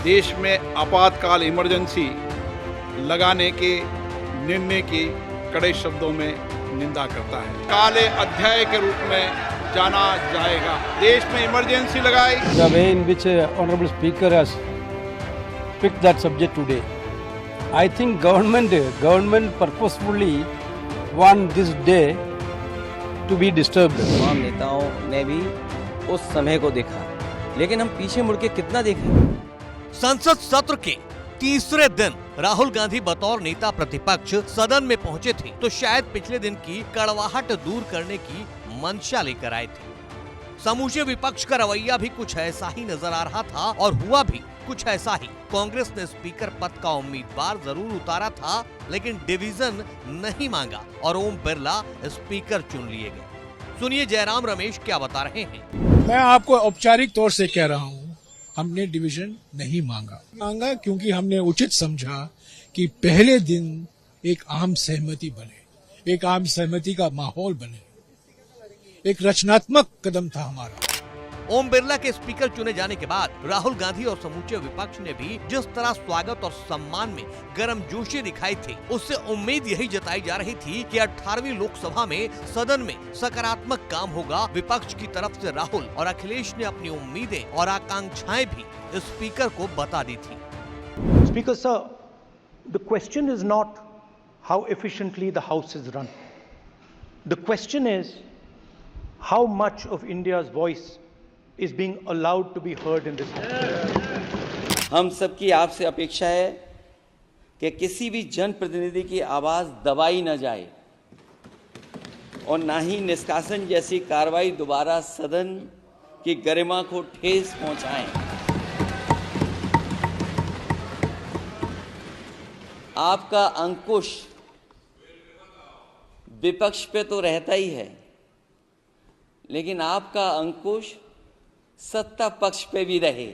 देश में आपातकाल इमरजेंसी लगाने के निर्णय की कड़े शब्दों में निंदा करता है। काले अध्याय के रूप में जाना जाएगा। देश में इमरजेंसी लगाई। The way in which Honorable Speaker has picked that subject today, I think government purposefully want this day to be disturbed. तमाम नेताओं ने भी उस समय को देखा, लेकिन हम पीछे मुड़ के कितना देखें। संसद सत्र के तीसरे दिन राहुल गांधी बतौर नेता प्रतिपक्ष सदन में पहुंचे थे तो शायद पिछले दिन की कड़वाहट दूर करने की मंशा लेकर आए थे। समूचे विपक्ष का रवैया भी कुछ ऐसा ही नजर आ रहा था और हुआ भी कुछ ऐसा ही। कांग्रेस ने स्पीकर पद का उम्मीदवार जरूर उतारा था, लेकिन डिवीजन नहीं मांगा और ओम बिरला स्पीकर चुन लिए गए। सुनिए जयराम रमेश क्या बता रहे हैं। मैं आपको औपचारिक तौर से कह रहा हूं, हमने डिवीजन नहीं मांगा क्योंकि हमने उचित समझा कि पहले दिन एक आम सहमति बने, एक आम सहमति का माहौल बने। एक रचनात्मक कदम था हमारा। ओम बिरला के स्पीकर चुने जाने के बाद राहुल गांधी और समूचे विपक्ष ने भी जिस तरह स्वागत और सम्मान में गर्मजोशी दिखाई थी, उससे उम्मीद यही जताई जा रही थी कि 18वीं लोकसभा में सदन में सकारात्मक काम होगा। विपक्ष की तरफ से राहुल और अखिलेश ने अपनी उम्मीदें और आकांक्षाएं भी स्पीकर को बता दी थी। Speaker sir, the question is not how efficiently the house is run. The question is how much of India's voice is being allowed to be heard in this house. हम सबकी आपसे अपेक्षा है कि किसी भी जनप्रतिनिधि की आवाज दबाई न जाए और न ही निष्कासन जैसी कार्रवाई दोबारा सदन की गरिमा को ठेस पहुंचाएं। आपका अंकुश विपक्ष पे तो रहता ही है, लेकिन आपका अंकुश सत्ता पक्ष पे भी रहे।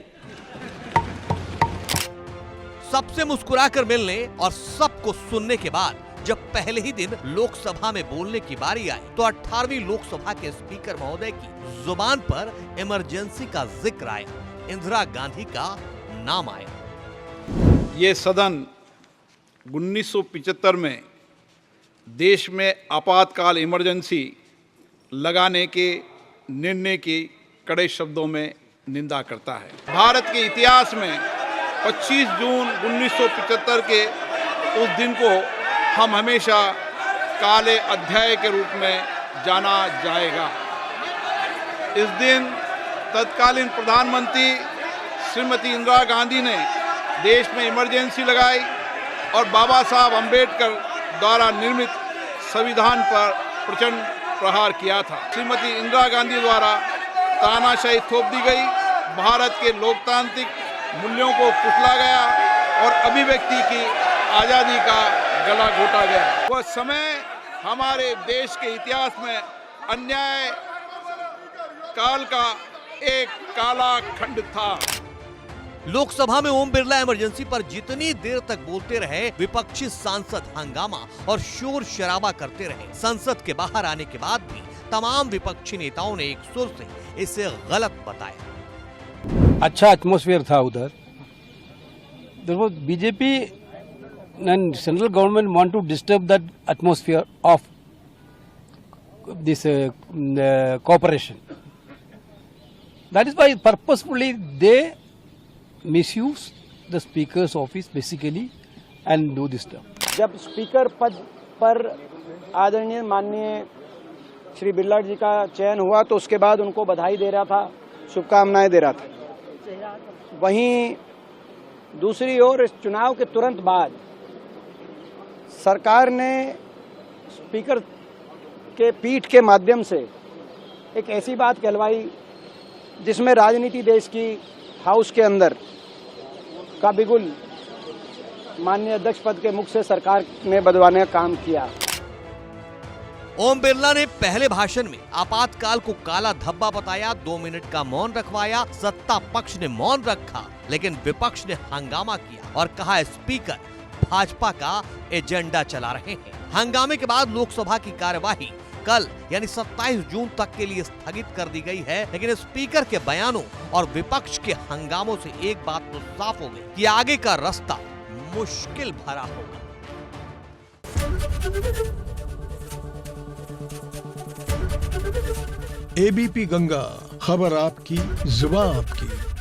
सबसे मुस्कुराकर मिलने और सबको सुनने के बाद जब पहले ही दिन लोकसभा में बोलने की बारी आई तो 18वीं लोकसभा के स्पीकर महोदय की जुबान पर इमरजेंसी का जिक्र आया, इंदिरा गांधी का नाम आया। ये सदन 1975 में देश में आपातकाल इमरजेंसी लगाने के निर्णय की कड़े शब्दों में निंदा करता है। भारत के इतिहास में 25 जून 1975 के उस दिन को हम हमेशा काले अध्याय के रूप में जाना जाएगा। इस दिन तत्कालीन प्रधानमंत्री श्रीमती इंदिरा गांधी ने देश में इमरजेंसी लगाई और बाबा साहब अम्बेडकर द्वारा निर्मित संविधान पर प्रचंड प्रहार किया था। श्रीमती इंदिरा गांधी द्वारा तानाशाही थोप दी गई, भारत के लोकतांत्रिक मूल्यों को कुचला गया और अभिव्यक्ति की आज़ादी का गला घोटा गया। वह समय हमारे देश के इतिहास में अन्याय काल का एक काला खंड था। लोकसभा में ओम बिरला इमरजेंसी पर जितनी देर तक बोलते रहे, विपक्षी सांसद हंगामा और शोर शराबा करते रहे। संसद के बाहर आने के बाद भी तमाम विपक्षी नेताओं ने एक सुर से इसे गलत बताया। अच्छा एटमॉस्फेयर था उधर। देखो BJP and central government want to disturb that atmosphere of this cooperation. That is why purposefully they misuse the speaker's office basically and do this stuff. जब स्पीकर पद पर आदरणीय माननीय श्री बिरला जी का चयन हुआ तो उसके बाद उनको बधाई दे रहा था, शुभकामनाएं दे रहा था। वहीं दूसरी ओर इस चुनाव के तुरंत बाद सरकार ने स्पीकर के पीठ के माध्यम से एक ऐसी बात कहलवाई जिसमें राजनीति देश की हाउस के अंदर का बिगुल माननीय अध्यक्ष पद के मुख से सरकार ने बदलवाने का काम किया। ओम बिरला ने पहले भाषण में आपातकाल को काला धब्बा बताया, 2 मिनट का मौन रखवाया। सत्ता पक्ष ने मौन रखा, लेकिन विपक्ष ने हंगामा किया और कहा स्पीकर भाजपा का एजेंडा चला रहे हैं। हंगामे के बाद लोकसभा की कार्यवाही कल यानी 27 जून तक के लिए स्थगित कर दी गई है। लेकिन स्पीकर के बयानों और विपक्ष के हंगामों से एक बात तो साफ हो गई कि आगे का रास्ता मुश्किल भरा होगा। एबीपी गंगा, खबर आपकी, जुबान आपकी।